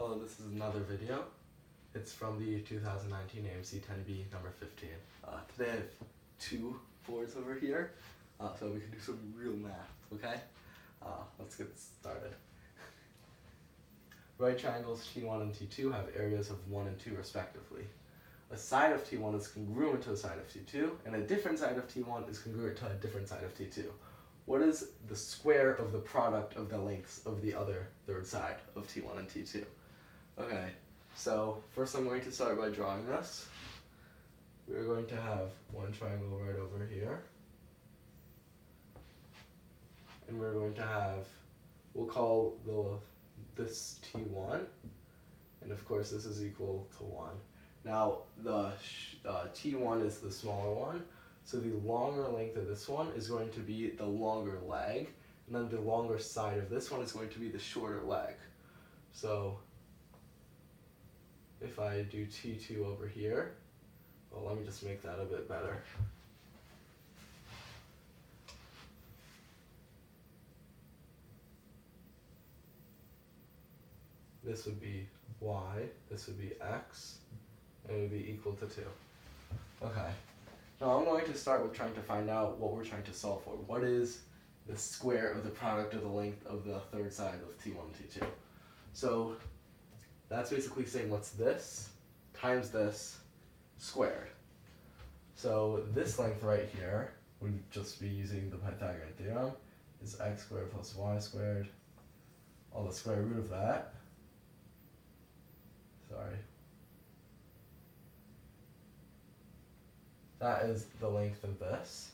Hello, this is another video. It's from the 2019 AMC 10B number 15. Today I have two boards over here, so we can do some real math, okay? Let's get started. Right triangles T1 and T2 have areas of 1 and 2 respectively. A side of T1 is congruent to a side of T2, and a different side of T1 is congruent to a different side of T2. What is the square of the product of the lengths of the other third side of T1 and T2? Okay, so first I'm going to start by drawing this. We're going to have one triangle right over here. And we're going to have, we'll call this T1, and of course this is equal to 1. Now the T1 is the smaller one, so the longer length of this one is going to be the longer leg, and then the longer side of this one is going to be the shorter leg. So if I do T2 over here, well, let me just make that a bit better. This would be y, this would be x, and it would be equal to 2. Okay, now I'm going to start with trying to find out what we're trying to solve for. What is the square of the product of the length of the third side of T1 and T2? So that's basically saying what's this times this squared. So this length right here would just be using the Pythagorean theorem, is x squared plus y squared, all the square root of that. That is the length of this.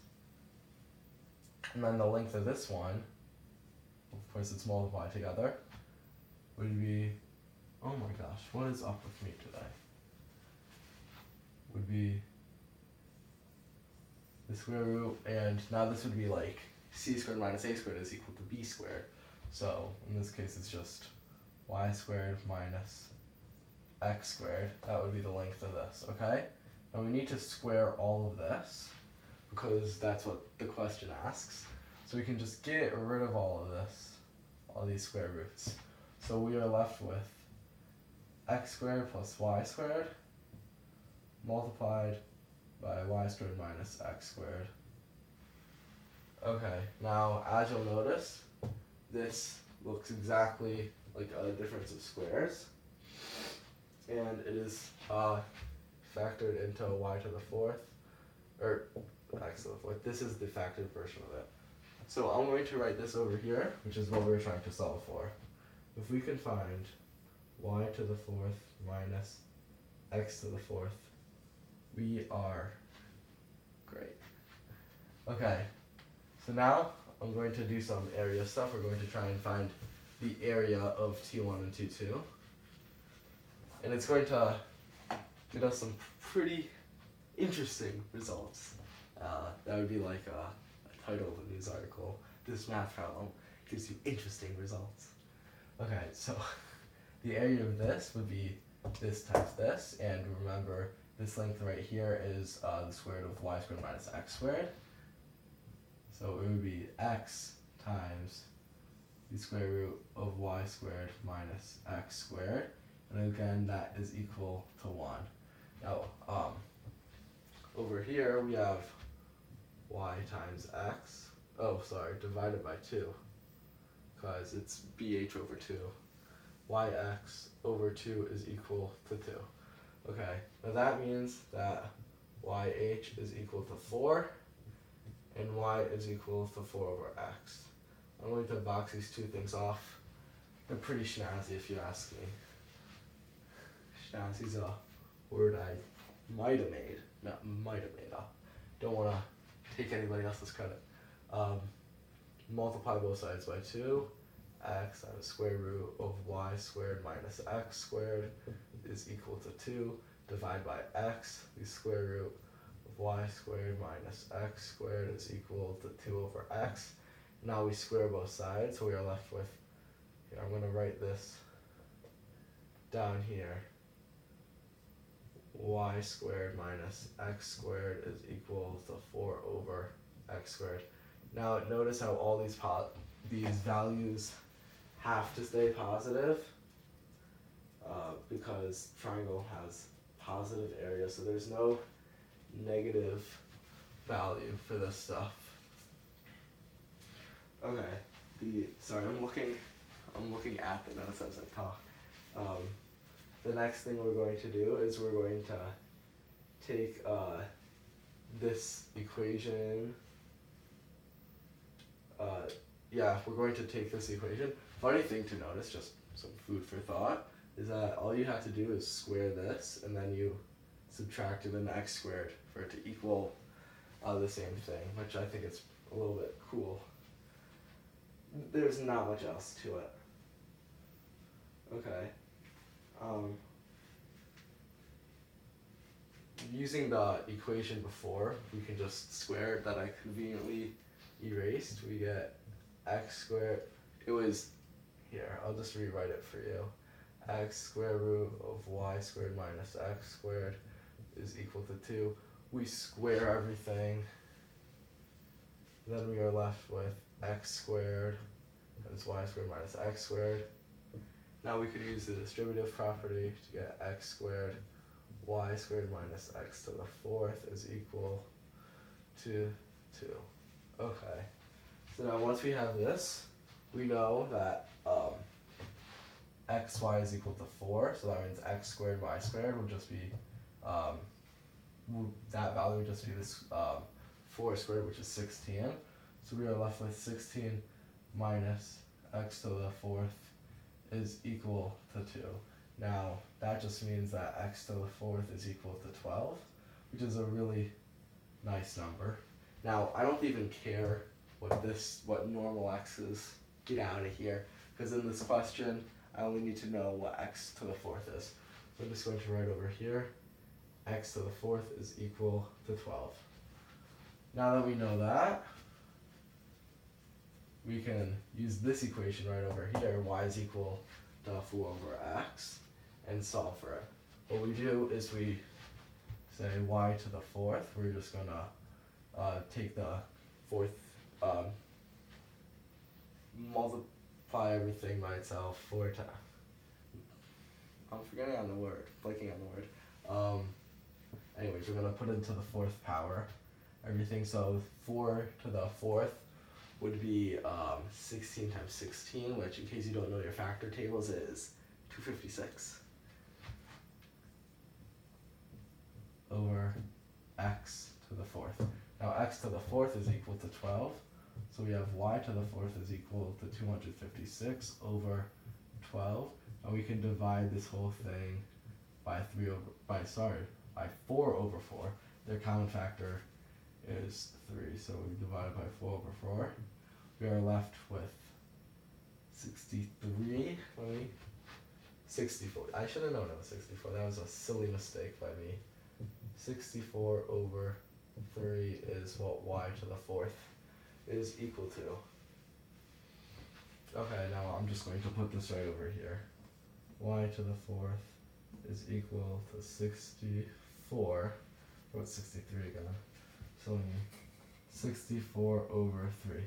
And then the length of this one, of course it's multiplied together, would be, oh my gosh, what is up with me today? Would be the square root, and now this would be like c squared minus a squared is equal to b squared. So in this case it's just y squared minus x squared. That would be the length of this, okay? Now we need to square all of this because that's what the question asks. So we can just get rid of all of this, all these square roots. So we are left with x squared plus y squared multiplied by y squared minus x squared. Okay, now as you'll notice, this looks exactly like a difference of squares. And it is factored into y to the fourth, or x to the fourth. This is the factored version of it. So I'm going to write this over here, which is what we're trying to solve for. If we can find y to the fourth minus x to the fourth, we are great. Okay, so now I'm going to do some area stuff. We're going to try and find the area of T1 and T2. And it's going to get us some pretty interesting results. That would be like a title of a news article. This math problem gives you interesting results. Okay, so the area of this would be this times this, and remember this length right here is the square root of y squared minus x squared. So it would be x times the square root of y squared minus x squared. And again, that is equal to 1. Now, over here we have y times x, divided by 2, because it's bh over 2. Yx over 2 is equal to 2. Okay, now that means that yh is equal to 4, and y is equal to 4 over x. I'm going to box these two things off. They're pretty snazzy if you ask me. Snazzy is a word I might have made. Don't want to take anybody else's credit. Multiply both sides by 2. X times square root of y squared minus x squared is equal to 2. Divide by x, the square root of y squared minus x squared is equal to 2 over x. Now we square both sides, so we are left with, here, I'm going to write this down here. Y squared minus x squared is equal to 4 over x squared. Now notice how all these values have to stay positive. because triangle has positive area, so there's no negative value for this stuff. Okay, sorry, I'm looking at the notes as I talk. The next thing we're going to do is we're going to take this equation. We're going to take this equation. Funny thing to notice, just some food for thought, is that all you have to do is square this, and then you subtract an x squared for it to equal the same thing, which I think is a little bit cool. There's not much else to it. Okay. Using the equation before, we can just square it that I conveniently erased. We get x squared. It was here. I'll just rewrite it for you. X square root of y squared minus x squared is equal to 2. We square everything. Then we are left with x squared times y squared minus x squared. Now we could use the distributive property to get x squared y squared minus x to the 4th is equal to 2. Okay. So now once we have this, we know that xy is equal to 4, so that means x squared y squared would just be, that value would just be this 4 squared, which is 16. So we are left with 16 minus x to the 4th is equal to 2. Now, that just means that x to the 4th is equal to 12, which is a really nice number. Now, I don't even care what normal x is. Get out of here. Because in this question, I only need to know what x to the 4th is. So I'm just going to write over here, x to the 4th is equal to 12. Now that we know that, we can use this equation right over here, y is equal to 4 over x, and solve for it. What we do is we say y to the 4th. We're just going to take the 4th, multiply everything by itself 4 times. I'm forgetting on the word, blanking on the word. Anyways, we're going to put into the 4th power everything. So 4 to the 4th would be 16 times 16, which in case you don't know your factor tables is 256 over x to the 4th. Now x to the 4th is equal to 12, so we have y to the 4th is equal to 256 over 12, and we can divide this whole thing by 4 over 4. Their common factor is 3, so we divide by 4 over 4. We are left with 63. 64. I should have known it was 64. That was a silly mistake by me. 64 over 3 is what y to the 4th is equal to. Okay, now I'm just going to put this right over here. Y to the 4th is equal to 64. What's 63 again? So 64 over 3.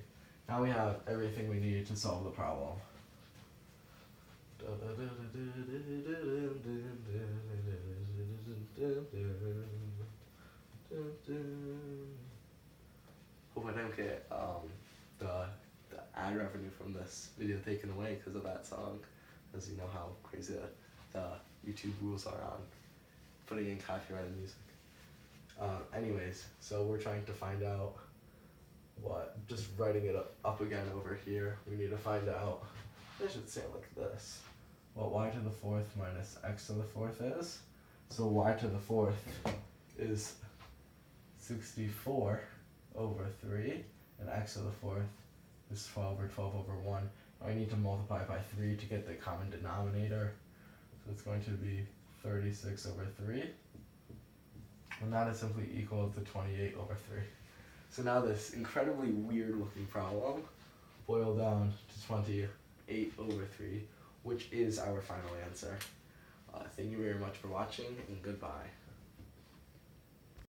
Now we have everything we need to solve the problem. Hope I don't get the ad revenue from this video taken away because of that song, because you know how crazy the YouTube rules are on putting in copyrighted music. Anyways, so we're trying to find out just writing it up again over here, we need to find out, I should say it like this, what y to the 4th minus x to the 4th is. So y to the 4th is 64 over 3, and x to the 4th is 12, or 12 over 1. I need to multiply by 3 to get the common denominator, so it's going to be 36 over 3, and that is simply equal to 28 over 3. So now this incredibly weird looking problem boiled down to 28 over 3, which is our final answer. Thank you very much for watching, and goodbye.